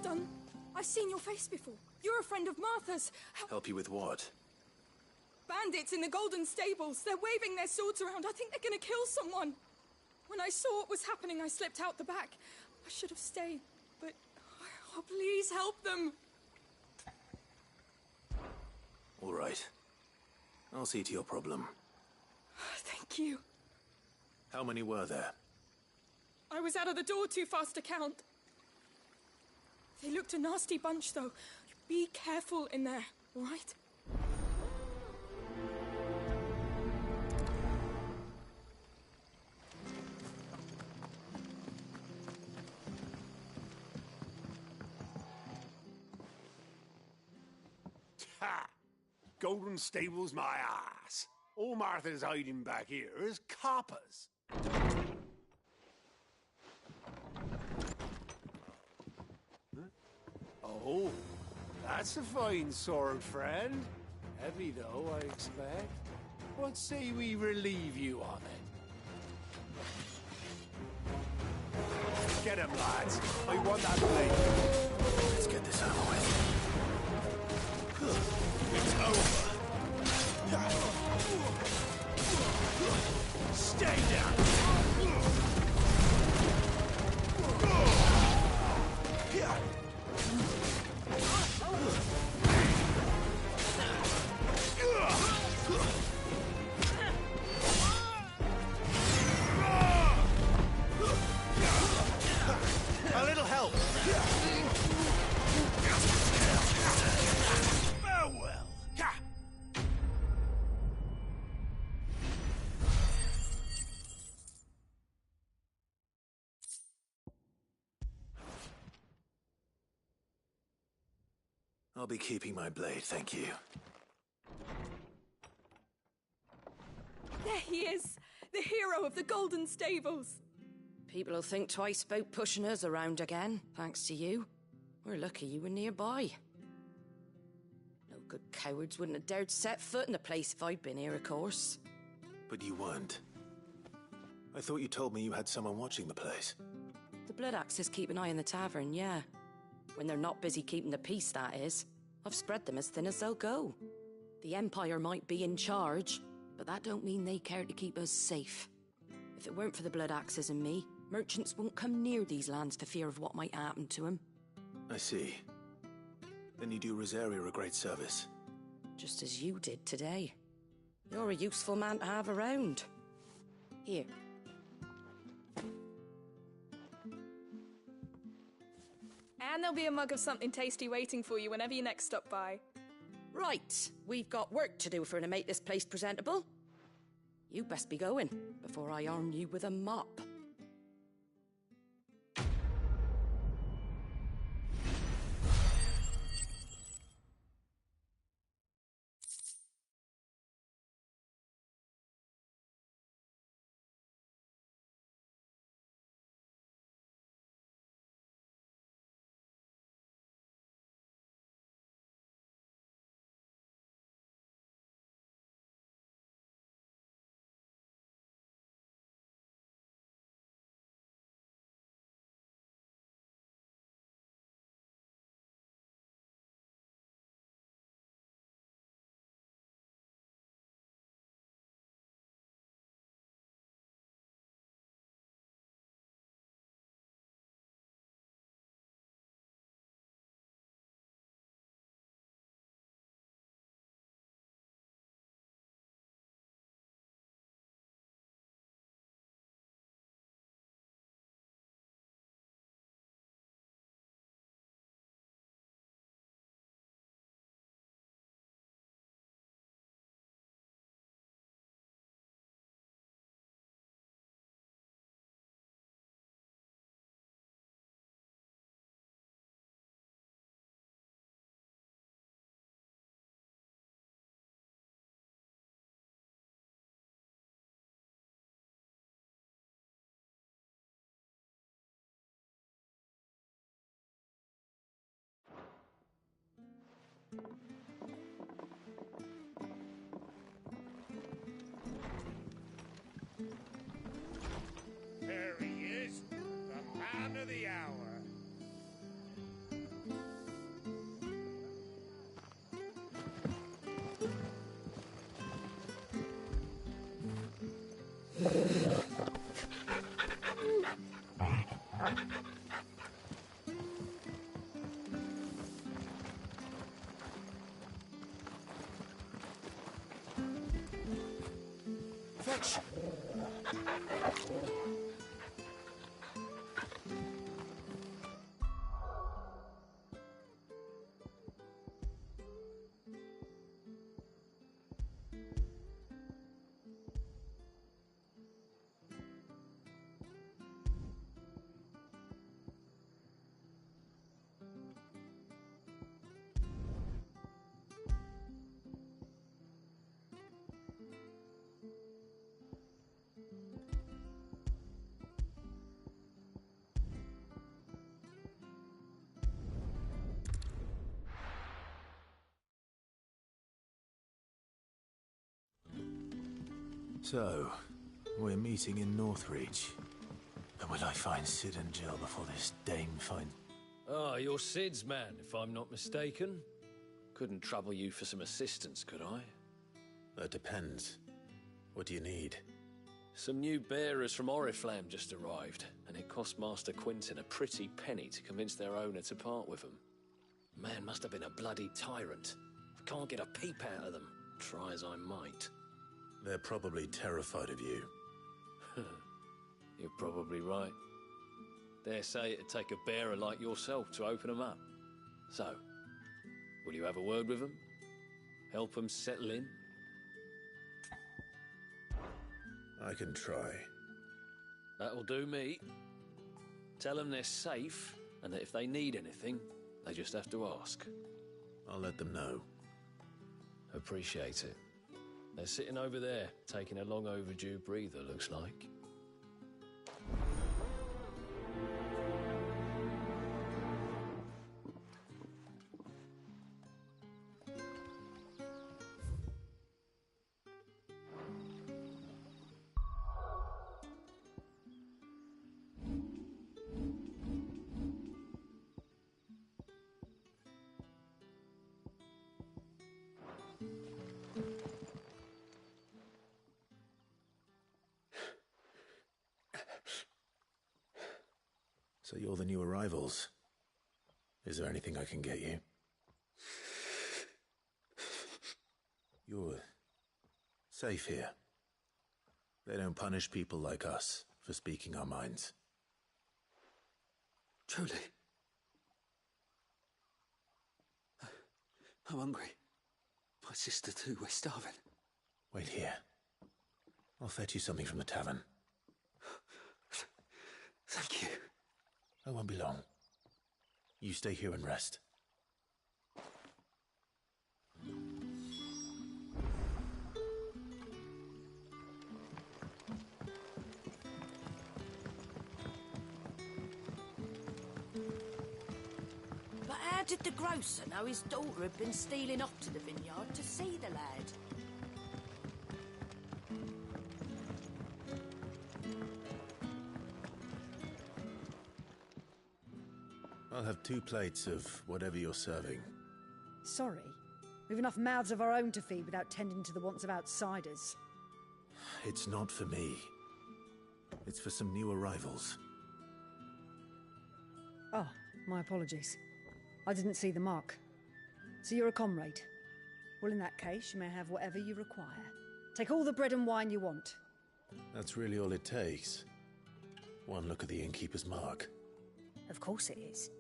done? I've seen your face before. You're a friend of Martha's. Help you with what? Bandits in the Golden Stables. They're waving their swords around. I think they're gonna kill someone. When I saw what was happening, I slipped out the back. I should have stayed, but... Oh, please help them. All right. I'll see to your problem. Thank you. How many were there? I was out of the door too fast to count. They looked a nasty bunch, though. Be careful in there, all right? Ha! Golden Stables my ass. All Martha's hiding back here is coppers. Huh? Oh, that's a fine sword, friend. Heavy, though, I expect. What say we relieve you of it? Get him, lads. I want that blade. Let's get this over with. It's over. Stay down. A little help. Farewell. I'll be keeping my blade, thank you. There he is, the hero of the Golden Stables. People will think twice about pushing us around again, thanks to you. We're lucky you were nearby. No good cowards wouldn't have dared set foot in the place if I'd been here, of course. But you weren't. I thought you told me you had someone watching the place. The Blood Axes keep an eye on the tavern, yeah. When they're not busy keeping the peace, that is. I've spread them as thin as they'll go. The Empire might be in charge, but that don't mean they care to keep us safe. If it weren't for the Blood Axes and me, merchants won't come near these lands for fear of what might happen to them. I see. Then you do Rosaria a great service. Just as you did today. You're a useful man to have around. Here. And there'll be a mug of something tasty waiting for you whenever you next stop by. Right, we've got work to do to make this place presentable. You best be going, before I arm you with a mop. There he is, the man of the hour. bitch! So, we're meeting in Northreach. And will I find Sid and Jill before this dame finds... Ah, you're Sid's man, if I'm not mistaken. Couldn't trouble you for some assistance, could I? That depends. What do you need? Some new bearers from Oriflamme just arrived, and it cost Master Quinton a pretty penny to convince their owner to part with them. Man must have been a bloody tyrant. Can't get a peep out of them, try as I might. They're probably terrified of you. You're probably right. Dare say it'd take a bearer like yourself to open them up. So, will you have a word with them? Help them settle in? I can try. That'll do me. Tell them they're safe, and that if they need anything, they just have to ask. I'll let them know. Appreciate it. They're sitting over there, taking a long overdue breather, looks like. So you're the new arrivals. Is there anything I can get you? You're safe here. They don't punish people like us for speaking our minds. Truly. I'm hungry. My sister too, we're starving. Wait here. I'll fetch you something from the tavern. Thank you. I won't be long. You stay here and rest. But how did the grocer know his daughter had been stealing off to the vineyard to see the lad? I'll have 2 plates of whatever you're serving. Sorry. We've enough mouths of our own to feed without tending to the wants of outsiders. It's not for me. It's for some new arrivals. Oh, my apologies. I didn't see the mark. So you're a comrade? Well, in that case, you may have whatever you require. Take all the bread and wine you want. That's really all it takes. One look at the innkeeper's mark. Of course it is.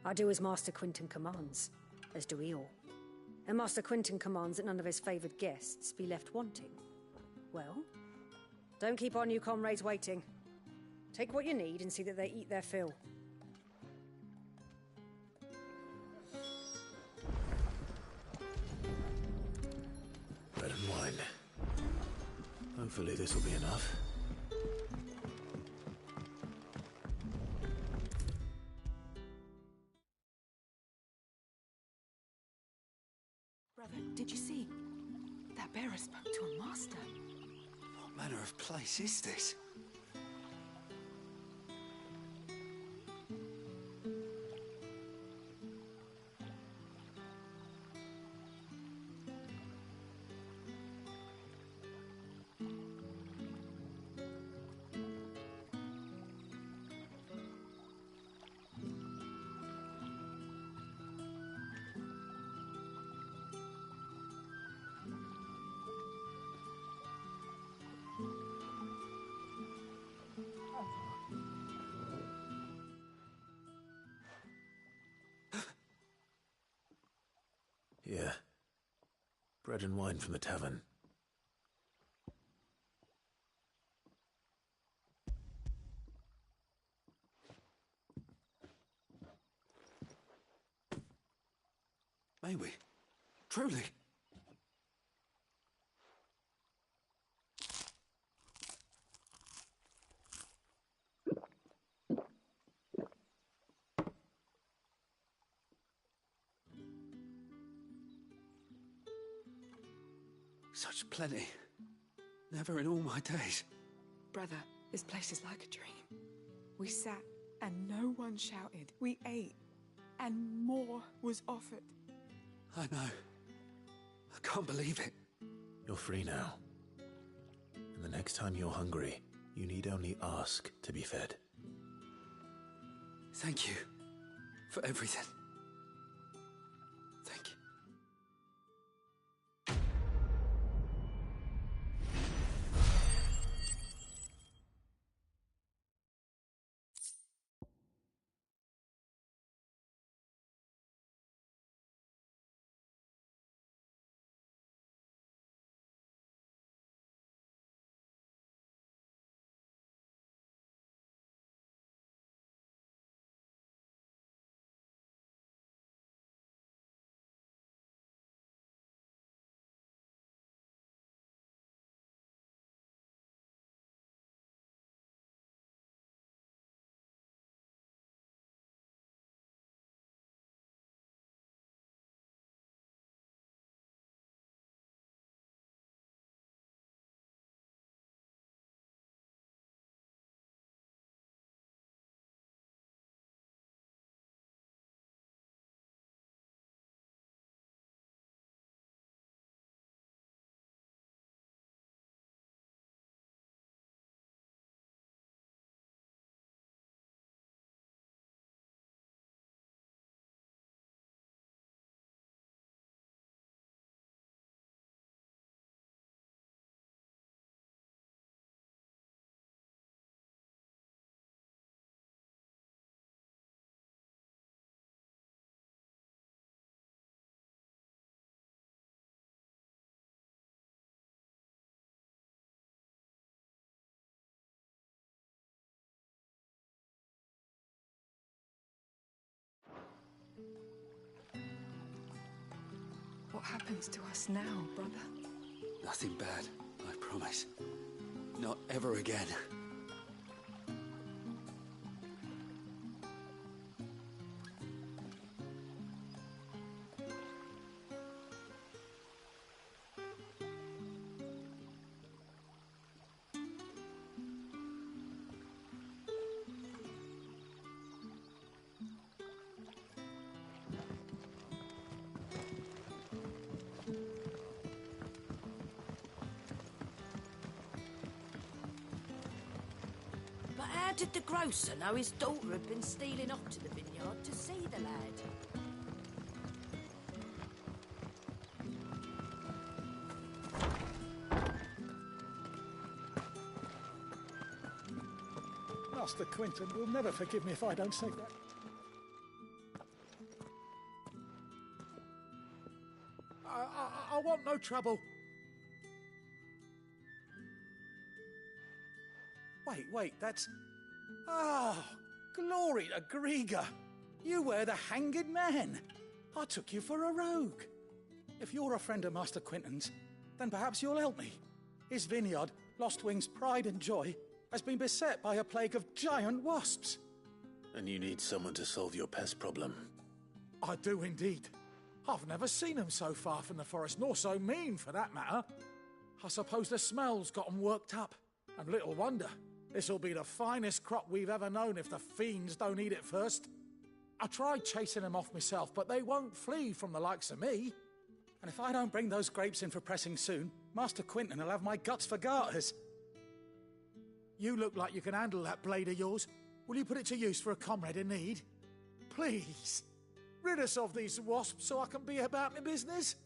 I do as Master Quinton commands, as do we all. And Master Quinton commands that none of his favoured guests be left wanting. Well, don't keep our new comrades waiting. Take what you need and see that they eat their fill. Bread and wine. Hopefully this will be enough. Brother, did you see? That bearer spoke to a master. What manner of place is this? Here. Bread and wine from the tavern. May we? Truly? Such plenty. Never in all my days. Brother, this place is like a dream. We sat and no one shouted. We ate and more was offered. I know. I can't believe it. You're free now. And the next time you're hungry, you need only ask to be fed. Thank you for everything. Thank you. What happens to us now, brother? Nothing bad, I promise. Not ever again. But how did the grocer know his daughter had been stealing off to the vineyard to see the lad? Master Quinton will never forgive me if I don't say that. I want no trouble. Wait, that's... Oh, glory to Grieger. You were the hanged man. I took you for a rogue. If you're a friend of Master Quinton's, then perhaps you'll help me. His vineyard, Lostwing's pride and joy, has been beset by a plague of giant wasps. And you need someone to solve your pest problem. I do indeed. I've never seen them so far from the forest, nor so mean, for that matter. I suppose the smell's got 'em worked up. And little wonder. This'll be the finest crop we've ever known if the fiends don't eat it first. I tried chasing them off myself, but they won't flee from the likes of me. And if I don't bring those grapes in for pressing soon, Master Quinton will have my guts for garters. You look like you can handle that blade of yours. Will you put it to use for a comrade in need? Please, rid us of these wasps so I can be about my business.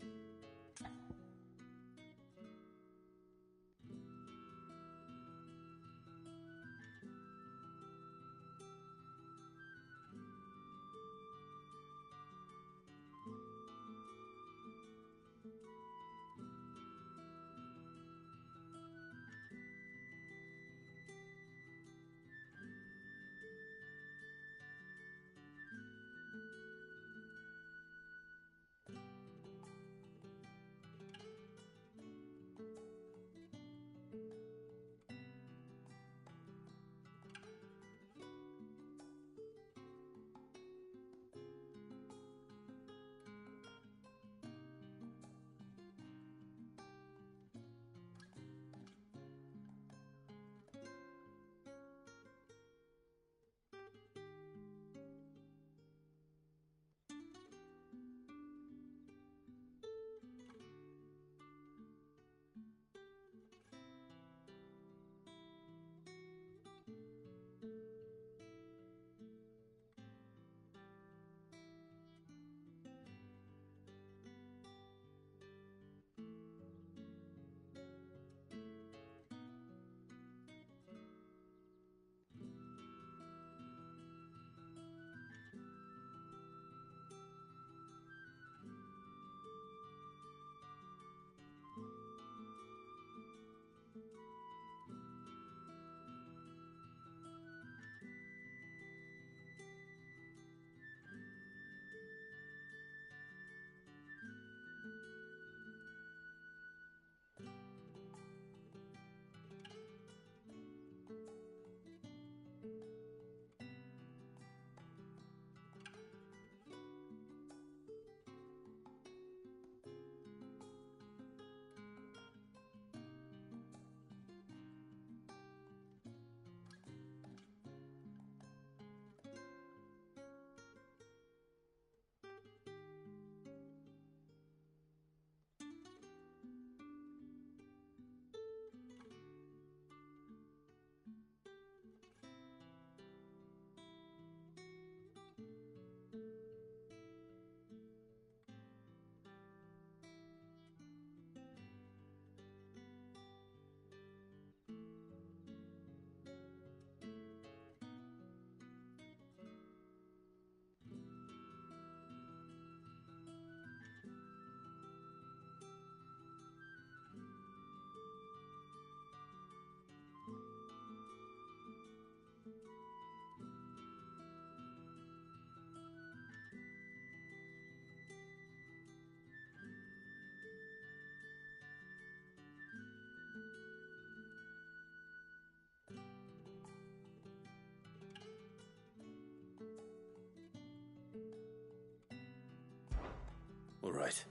All right.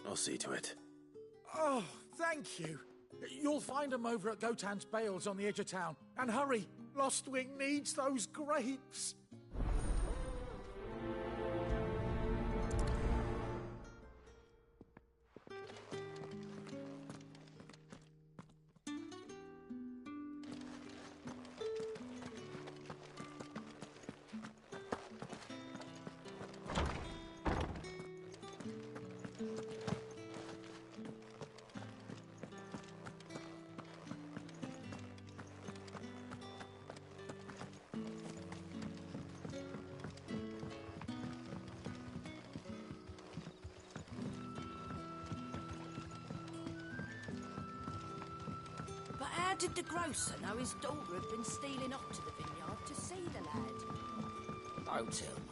I'll see to it. Oh, thank you. You'll find them over at Gotan's Bales on the edge of town. And hurry, Lostwing needs those grapes. But how did the grocer know his daughter had been stealing off to the vineyard to see the lad? Don't tell me.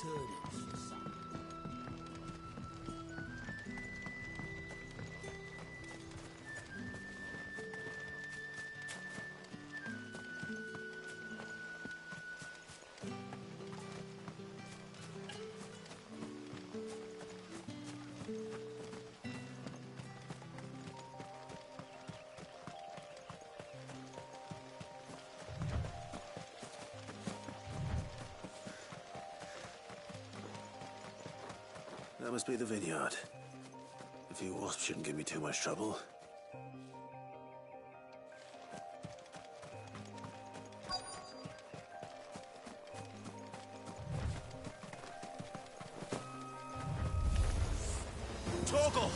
Turnings for some. That must be the vineyard. A few wasps shouldn't give me too much trouble. Torgal!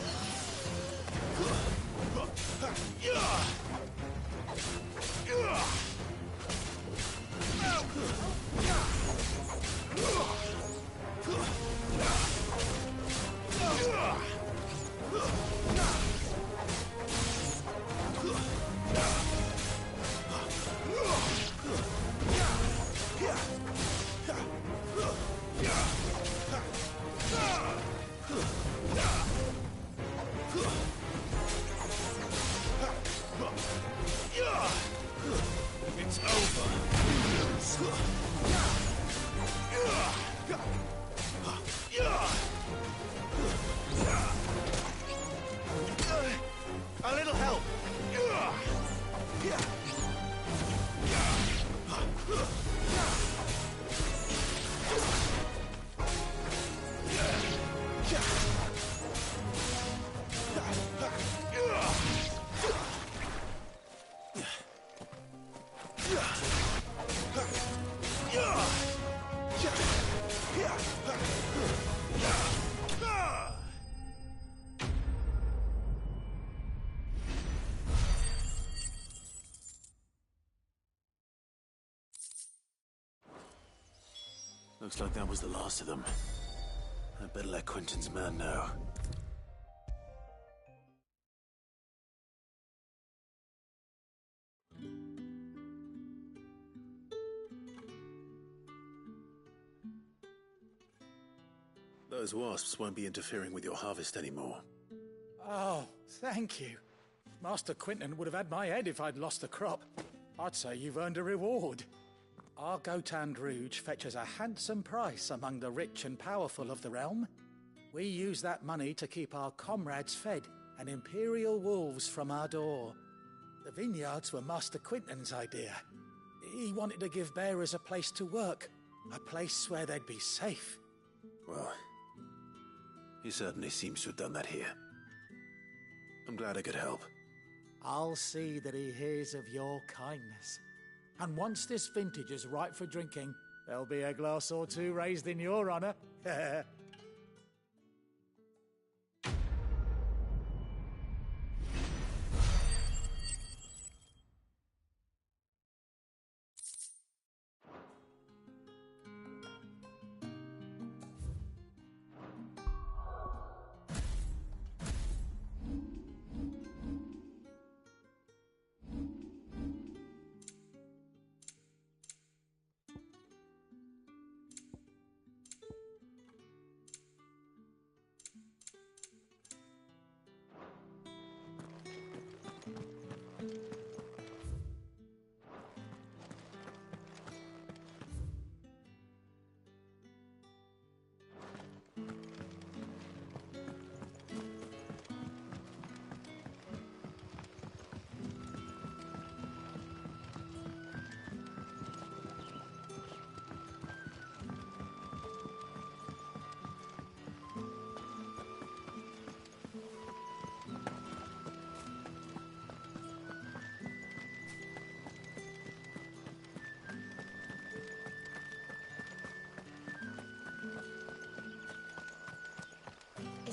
It's over. A little help. Looks like that was the last of them. I'd better let Quentin's man know. Those wasps won't be interfering with your harvest anymore. Oh, thank you. Master Quentin would have had my head if I'd lost the crop. I'd say you've earned a reward. Our Gotand Rouge fetches a handsome price among the rich and powerful of the realm. We use that money to keep our comrades fed and imperial wolves from our door. The vineyards were Master Quentin's idea. He wanted to give bearers a place to work, a place where they'd be safe. Well, he certainly seems to have done that here. I'm glad I could help. I'll see that he hears of your kindness. And once this vintage is ripe for drinking, there'll be a glass or two raised in your honor.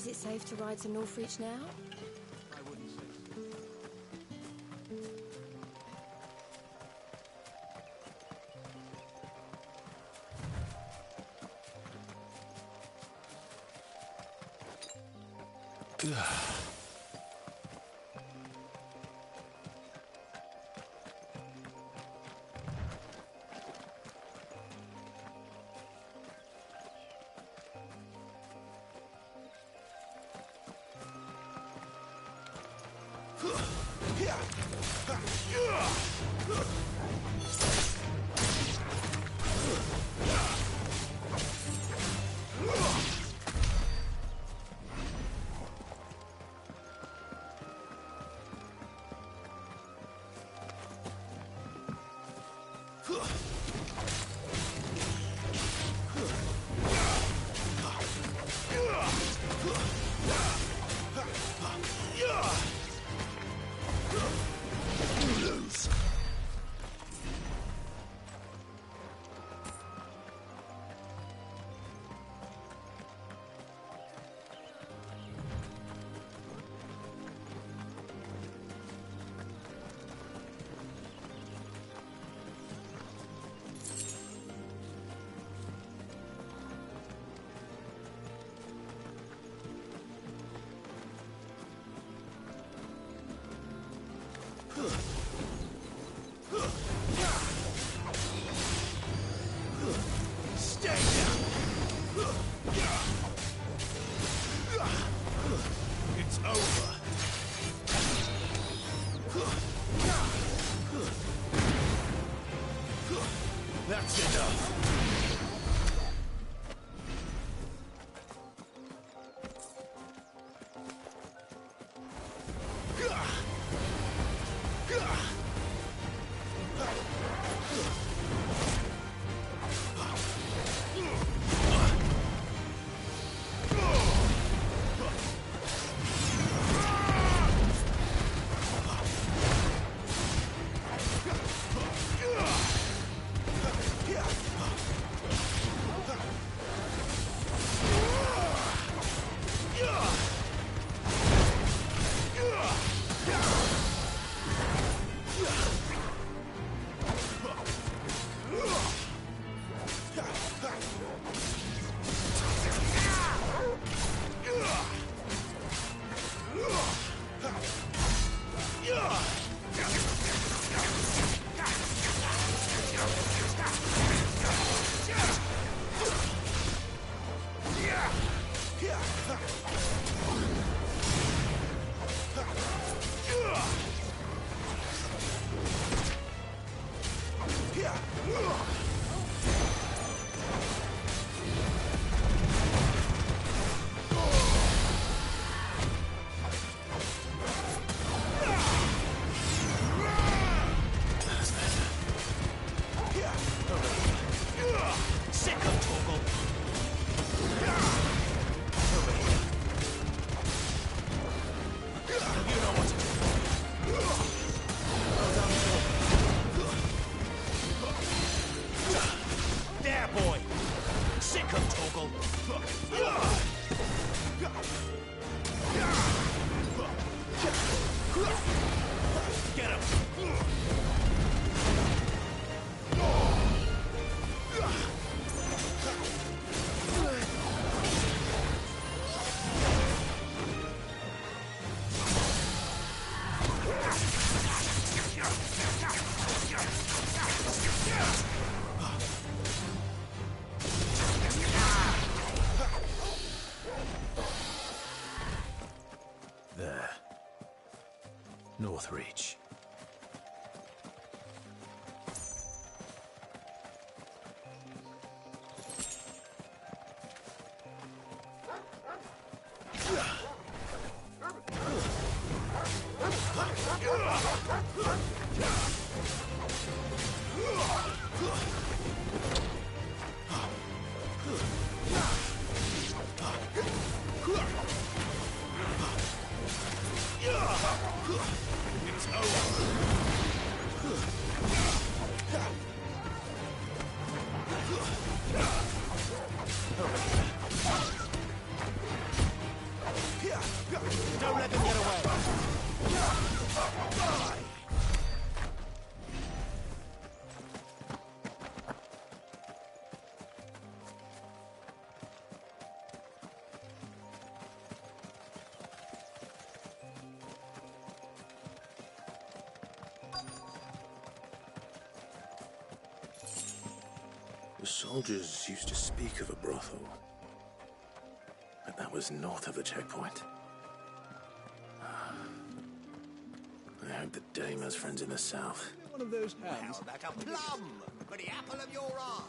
Is it safe to ride to Northreach now? I wouldn't say so. That's enough. Northreach. It's over. Soldiers used to speak of a brothel, but that was north of the checkpoint. I hope the dame has friends in the south. One of those hands. How about a plum for the apple of your eye?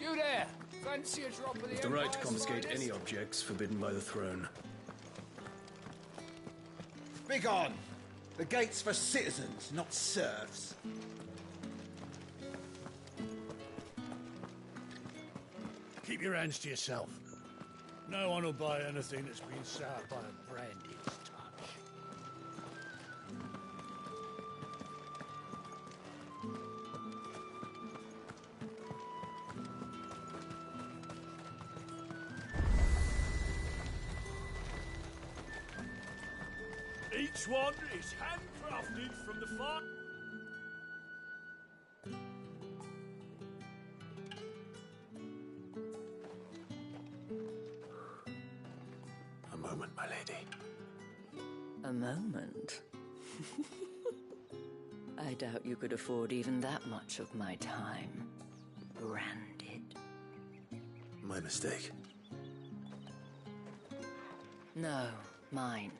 You there! Fancy a drop of the The right to Empire's confiscate finest? any objects forbidden by the throne. Begone! The gate's for citizens, not serfs. Keep your hands to yourself. No one will buy anything that's been soured by a branded touch. Each one is handcrafted from the farm. A moment, my lady. A moment? I doubt you could afford even that much of my time. Branded. My mistake. No, mine.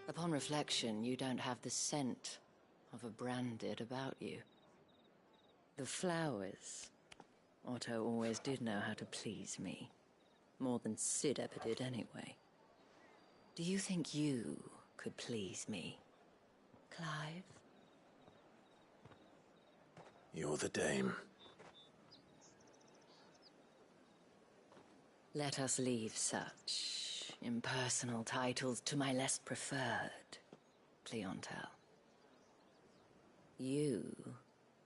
Upon reflection, you don't have the scent of a branded about you. The flowers. Otto always did know how to please me. More than Sid ever did anyway. Do you think you could please me, Clive? You're the dame. Let us leave such impersonal titles to my less preferred clientele. You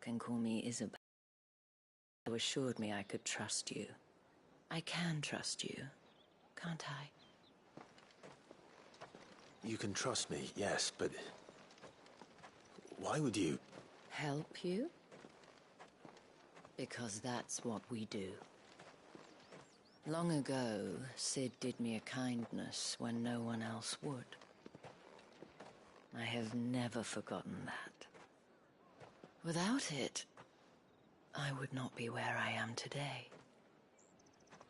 can call me Isabel. You assured me I could trust you. I can trust you, can't I? You can trust me, yes, but why would you? Help you? Because that's what we do. Long ago, Sid did me a kindness when no one else would. I have never forgotten that. Without it, I would not be where I am today.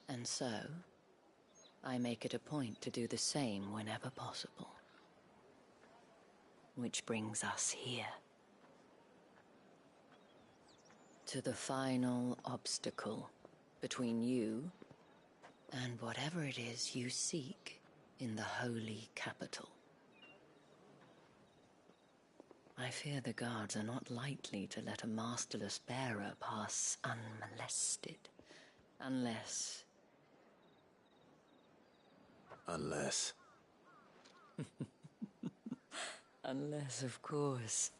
And so, I make it a point to do the same whenever possible. Which brings us here. To the final obstacle between you and whatever it is you seek in the holy capital. I fear the guards are not likely to let a masterless bearer pass unmolested, unless... Unless... Unless, of course,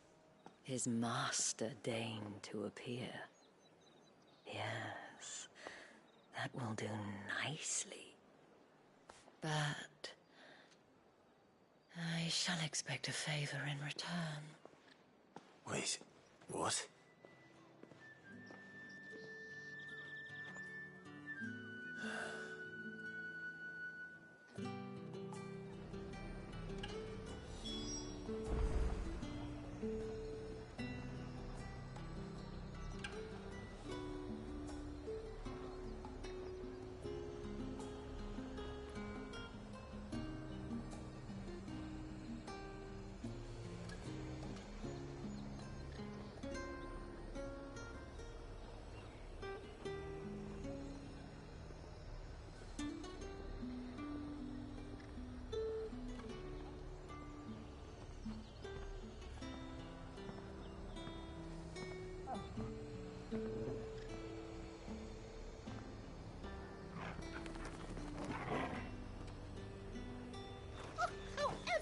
his master deigned to appear. Yes, that will do nicely. But I shall expect a favor in return. Wait, what?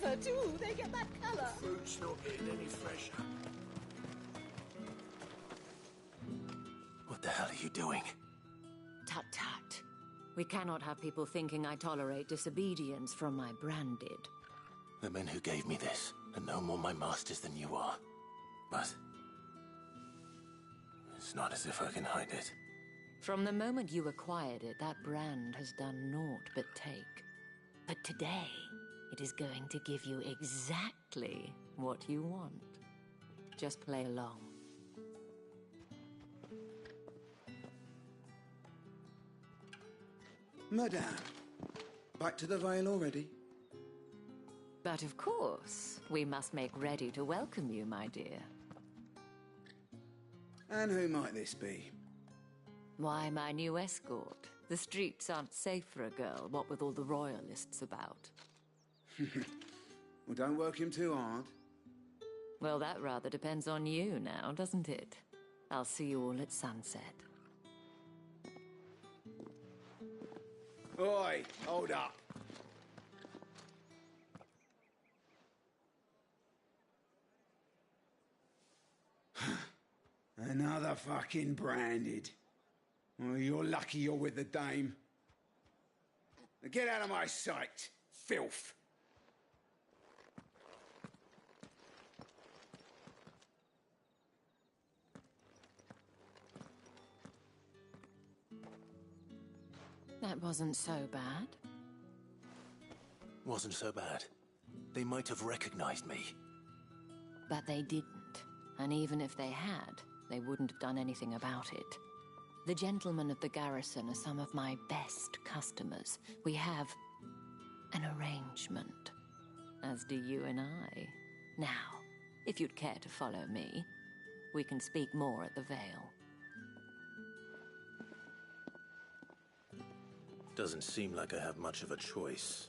However do they get that colour? Fruit's not getting any fresher. What the hell are you doing? Tut tut. We cannot have people thinking I tolerate disobedience from my branded. The men who gave me this are no more my masters than you are. But... it's not as if I can hide it. From the moment you acquired it, that brand has done naught but take. But today, it is going to give you exactly what you want. Just play along. Madame, back to the Vale already? But of course, we must make ready to welcome you, my dear. And who might this be? Why, my new escort. The streets aren't safe for a girl, what with all the royalists about. Well, don't work him too hard. Well, that rather depends on you now, doesn't it? I'll see you all at sunset. Oi, hold up. Another fucking branded. Well, you're lucky you're with the dame. Now get out of my sight, filth. That wasn't so bad. Wasn't so bad. They might have recognized me. But they didn't. And even if they had, they wouldn't have done anything about it. The gentlemen of the garrison are some of my best customers. We have an arrangement, as do you and I. Now, if you'd care to follow me, we can speak more at the Vale. Doesn't seem like I have much of a choice.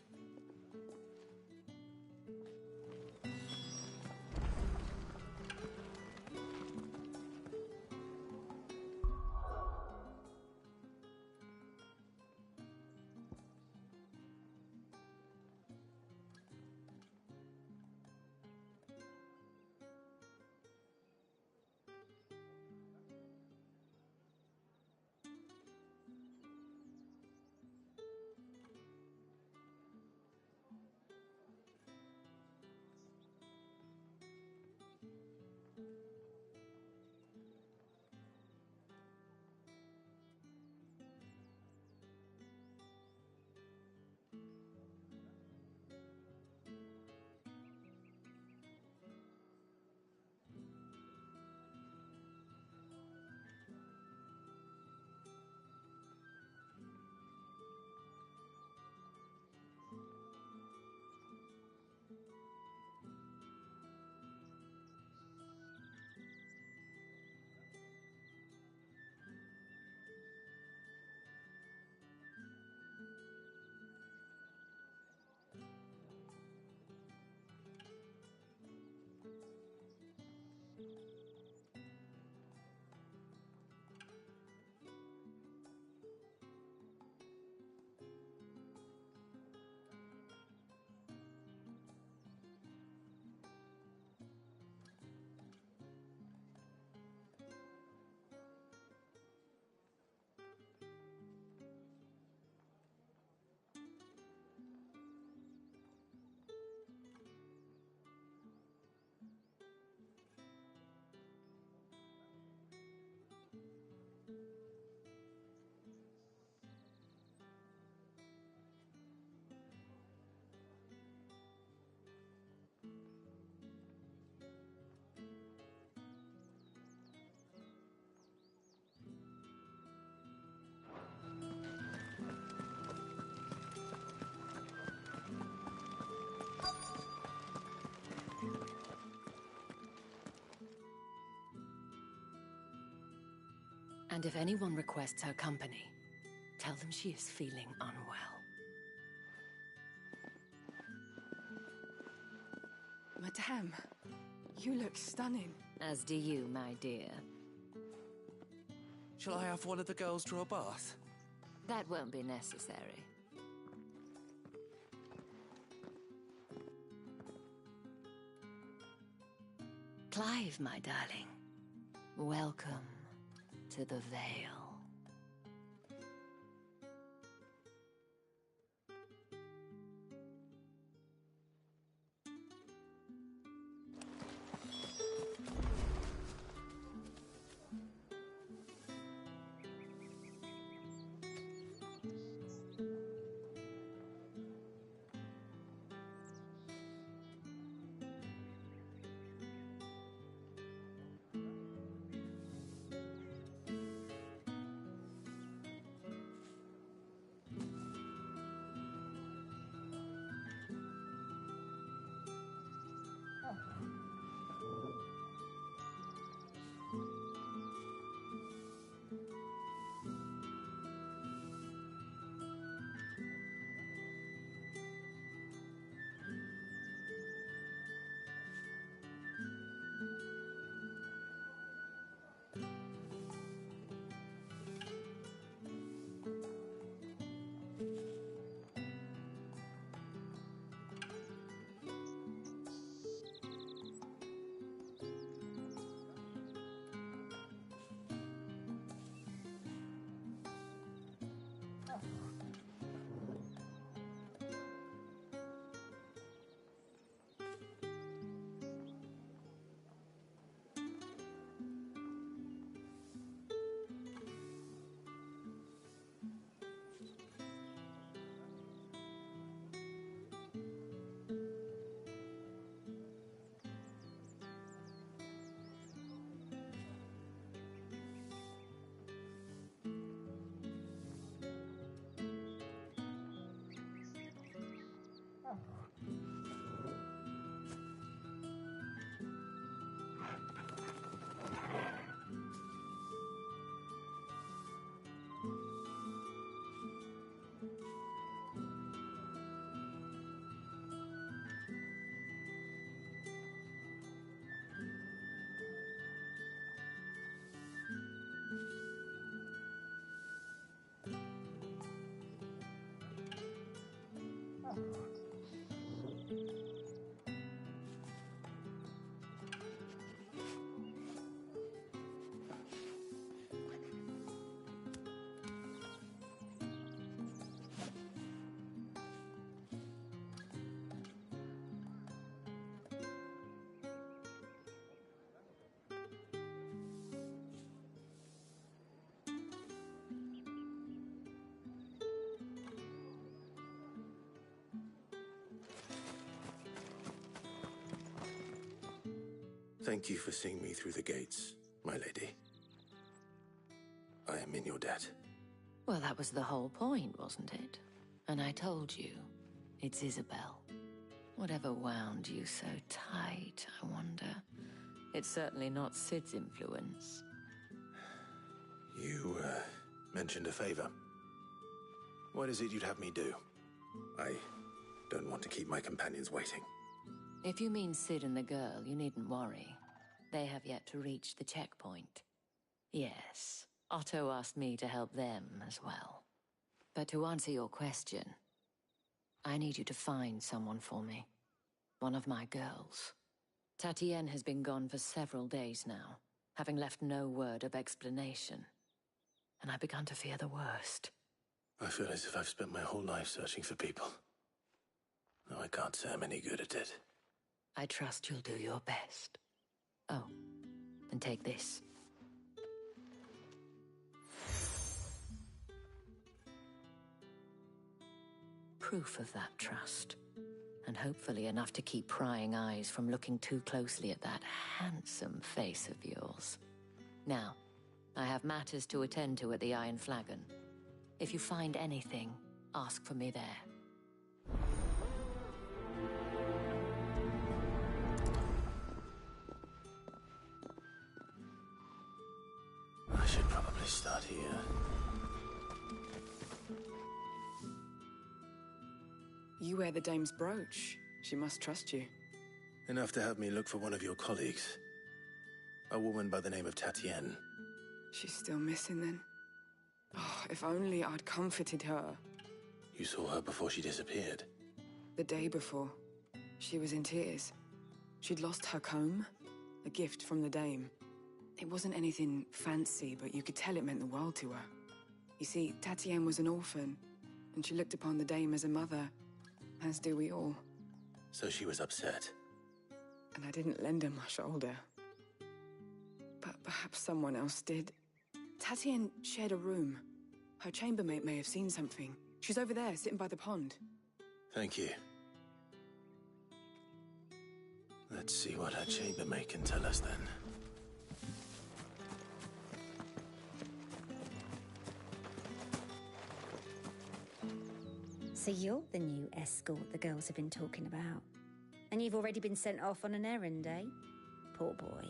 And if anyone requests her company, tell them she is feeling unwell. Madame, you look stunning. As do you, my dear. Shall I have one of the girls draw a bath? That won't be necessary. Clive, my darling. Welcome to the Vale. Thank you for seeing me through the gates, my lady. I am in your debt. Well, that was the whole point, wasn't it? And I told you, it's Isabel. Whatever wound you so tight, I wonder. It's certainly not Sid's influence. You, mentioned a favor. What is it you'd have me do? I don't want to keep my companions waiting. If you mean Sid and the girl, you needn't worry. They have yet to reach the checkpoint. Yes, Otto asked me to help them as well. But to answer your question, I need you to find someone for me. One of my girls. Tatienne has been gone for several days now, having left no word of explanation. And I've begun to fear the worst. I feel as if I've spent my whole life searching for people. No, I can't say I'm any good at it. I trust you'll do your best. Oh, and take this. Proof of that trust. And hopefully enough to keep prying eyes from looking too closely at that handsome face of yours. Now, I have matters to attend to at the Iron Flagon. If you find anything, ask for me there. I should probably start here. You wear the dame's brooch. She must trust you. Enough to have me look for one of your colleagues. A woman by the name of Tatienne. She's still missing then? Oh, if only I'd comforted her. You saw her before she disappeared? The day before. She was in tears. She'd lost her comb, a gift from the dame. It wasn't anything fancy, but you could tell it meant the world to her. You see, Tatienne was an orphan, and she looked upon the dame as a mother, as do we all. So she was upset. And I didn't lend her my shoulder. But perhaps someone else did. Tatienne shared a room. Her chambermaid may have seen something. She's over there, sitting by the pond. Thank you. Let's see what her chambermaid can tell us then. So you're the new escort the girls have been talking about. And you've already been sent off on an errand, eh? Poor boy.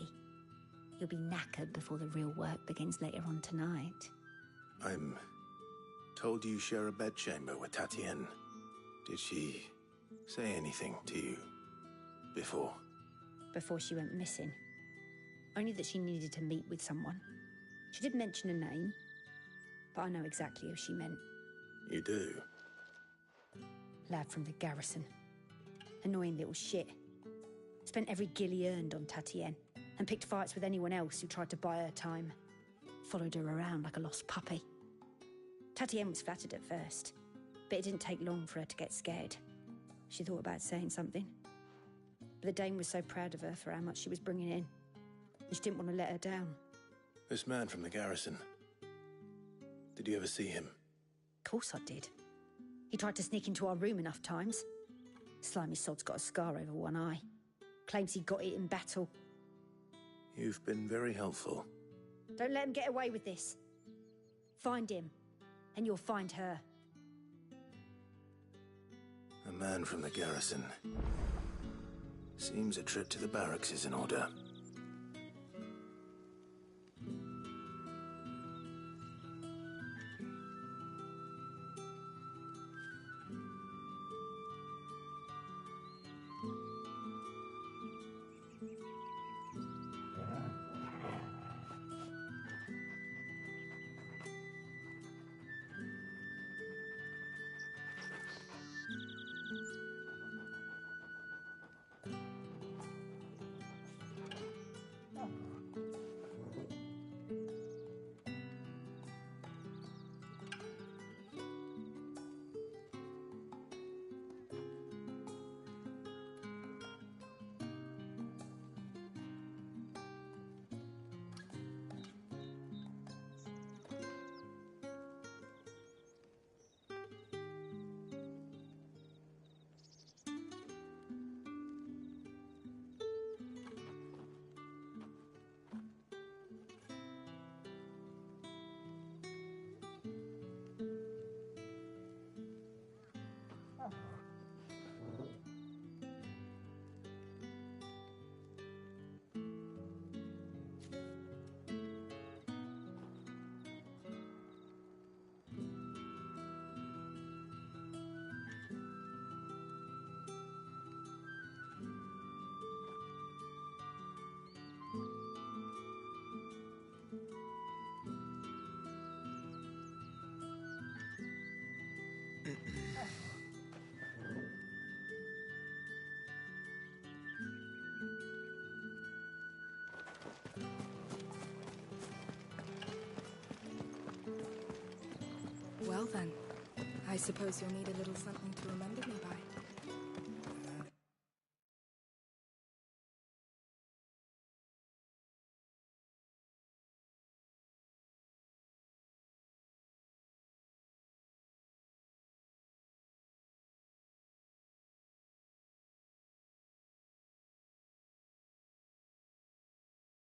You'll be knackered before the real work begins later on tonight. I'm told you share a bedchamber with Tatienne. Did she say anything to you before? Before she went missing. Only that she needed to meet with someone. She did mention a name, but I know exactly who she meant. You do? Lad from the garrison. Annoying little shit. Spent every guil he earned on Tatienne, and picked fights with anyone else who tried to buy her time. Followed her around like a lost puppy. Tatienne was flattered at first, but it didn't take long for her to get scared. She thought about saying something. But the dame was so proud of her for how much she was bringing in, and she didn't want to let her down. This man from the garrison. Did you ever see him? Of course I did. He tried to sneak into our room enough times. Slimy sod's got a scar over one eye. Claims he got it in battle. You've been very helpful. Don't let him get away with this. Find him, and you'll find her. A man from the garrison. Seems a trip to the barracks is in order. Well then, I suppose you'll need a little something to remember.